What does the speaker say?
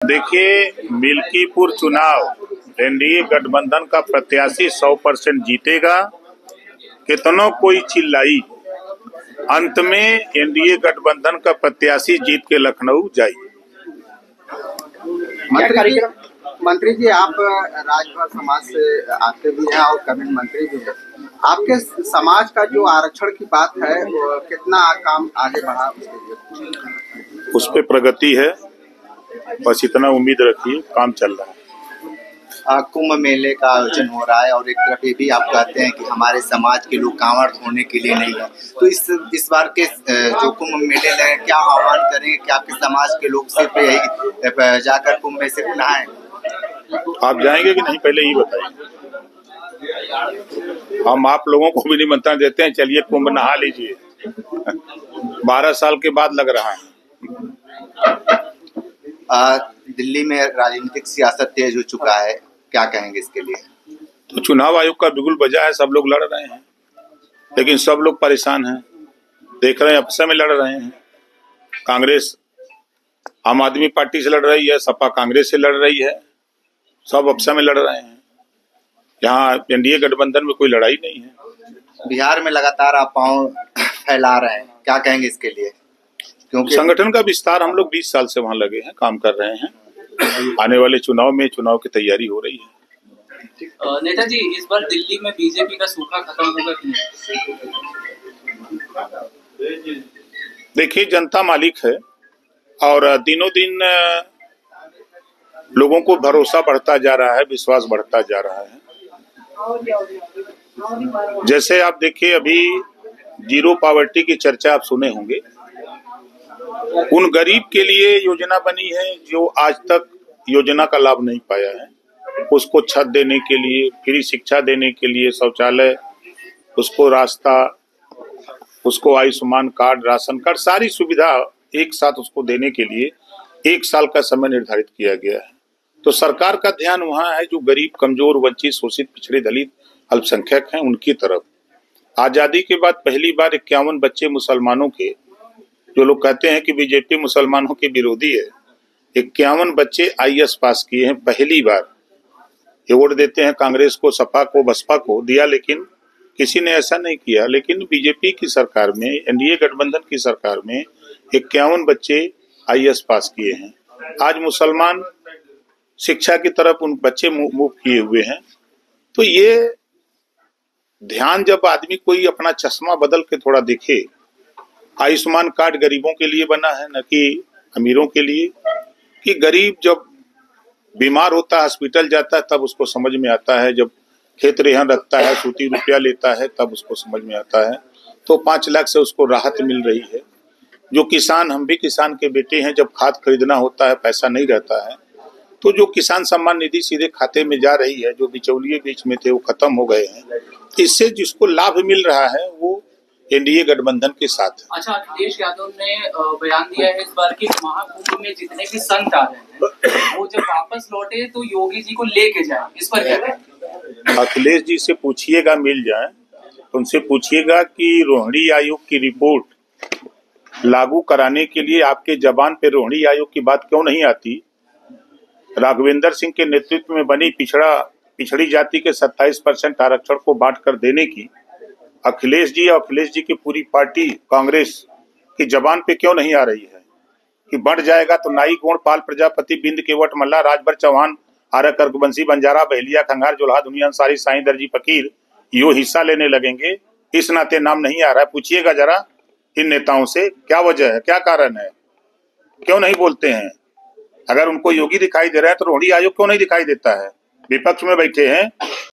देखिए, मिल्कीपुर चुनाव एनडीए गठबंधन का प्रत्याशी 100% जीतेगा। कितनों कोई चिल्लाई, अंत में एनडीए गठबंधन का प्रत्याशी जीत के लखनऊ जाएगी। मंत्री जी, आप राजभर समाज से आते भी हैं और कैबिनेट मंत्री भी हैं। आपके समाज का जो आरक्षण की बात है, वो कितना काम आगे बढ़ा उसके लिए? उस पे प्रगति है, बस इतना उम्मीद रखिए, काम चल रहा है। कुंभ मेले का आयोजन हो रहा है और एक तरफ ये भी आप कहते हैं कि हमारे समाज के लोग कांवड़ छोड़ने के लिए नहीं है, तो इस बार के जो कुंभ मेले लगे, क्या आह्वान करेंगे कि आपके समाज के लोग सिर्फ यही जाकर कुंभ में सिर्फ नहाएं? आप जाएंगे कि नहीं, पहले ही बताइए। हम आप लोगों को भी निमंत्रण देते हैं, चलिए कुंभ नहा लीजिए। 12 साल के बाद लग रहा है। दिल्ली में राजनीतिक सियासत तेज हो चुका है, क्या कहेंगे इसके लिए? तो चुनाव आयोग का बिगुल बजा है, सब लोग लड़ रहे हैं, लेकिन सब लोग परेशान हैं। देख रहे हैं, आपस में लड़ रहे हैं। कांग्रेस आम आदमी पार्टी से लड़ रही है, सपा कांग्रेस से लड़ रही है, सब आपस में लड़ रहे हैं। यहाँ एनडीए गठबंधन में कोई लड़ाई नहीं है। बिहार में लगातार अफवाह फैला रहे हैं, क्या कहेंगे इसके लिए? क्योंकि संगठन का विस्तार, हम लोग 20 साल से वहाँ लगे हैं, काम कर रहे हैं। आने वाले चुनाव में चुनाव की तैयारी हो रही है। नेताजी, इस बार दिल्ली में बीजेपी का सूखा खत्म होगा कि नहीं? देखिए, जनता मालिक है और दिनों दिन लोगों को भरोसा बढ़ता जा रहा है, विश्वास बढ़ता जा रहा है। जैसे आप देखिए, अभी जीरो पॉवर्टी की चर्चा आप सुने होंगे। उन गरीब के लिए योजना बनी है जो आज तक योजना का लाभ नहीं पाया है। उसको छत देने के लिए, फ्री शिक्षा देने के लिए, शौचालय, उसको रास्ता, उसको आयुष्मान कार्ड, राशन कार्ड, सारी सुविधा एक साथ उसको देने के लिए 1 साल का समय निर्धारित किया गया है। तो सरकार का ध्यान वहाँ है जो गरीब, कमजोर, वंचित, शोषित, पिछड़े, दलित, अल्पसंख्यक हैं, उनकी तरफ। आजादी के बाद पहली बार 51 बच्चे मुसलमानों के, जो लोग कहते हैं कि बीजेपी मुसलमानों के विरोधी है, 51 बच्चे आईएएस पास किए हैं पहली बार। ये वोट देते हैं कांग्रेस को, सपा को, बसपा को दिया, लेकिन किसी ने ऐसा नहीं किया। लेकिन बीजेपी की सरकार में, एनडीए गठबंधन की सरकार में 51 बच्चे आईएएस पास किए हैं। आज मुसलमान शिक्षा की तरफ उन बच्चे मूव किए हुए हैं। तो ये ध्यान, जब आदमी कोई अपना चश्मा बदल के थोड़ा देखे, आयुष्मान कार्ड गरीबों के लिए बना है, न कि अमीरों के लिए। कि गरीब जब बीमार होता है, हॉस्पिटल जाता है, तब उसको समझ में आता है। जब खेत रेहन रखता है, सूती रुपया लेता है, तब उसको समझ में आता है। तो 5 लाख से उसको राहत मिल रही है। जो किसान, हम भी किसान के बेटे हैं, जब खाद खरीदना होता है, पैसा नहीं रहता है, तो जो किसान सम्मान निधि सीधे खाते में जा रही है, जो बिचौलिए बीच में थे वो खत्म हो गए हैं। इससे जिसको लाभ मिल रहा है वो एनडीए गठबंधन के साथ है। अच्छा, अखिलेश यादव ने बयान दिया है इस बार की महाकुंभ में जितने भी संत आ रहे हैं, वो जब वापस लौटे तो योगी जी को लेके जाए, इस पर क्या कहें? अखिलेश जी से पूछिएगा, मिल जाए तो उनसे पूछिएगा कि रोहिणी आयोग की रिपोर्ट लागू कराने के लिए आपके जबान पे रोहिणी आयोग की बात क्यों नहीं आती? राघवेंद्र सिंह के नेतृत्व में बनी पिछड़ी जाति के 27% आरक्षण को बांट कर देने की अखिलेश जी और अखिलेश जी की पूरी पार्टी कांग्रेस की जबान पे क्यों नहीं आ रही है? कि बढ़ जाएगा तो नाई, गोंड, पाल, प्रजापति, बिंद, केवट, मल्ला, राजभर, चौहान, आर्य, कर्कवंशी, बंजारा, बहेलिया, खंगार, जोल्हा, दुनिया अंसारी, साईं, दर्जी, फकीर यो हिस्सा लेने लगेंगे। इस नाते नाम नहीं आ रहा है। पूछिएगा जरा इन नेताओं से, क्या वजह है, क्या कारण है, क्यों नहीं बोलते हैं? अगर उनको योगी दिखाई दे रहा है तो रोहिणी आयोग क्यों नहीं दिखाई देता है? विपक्ष में बैठे हैं,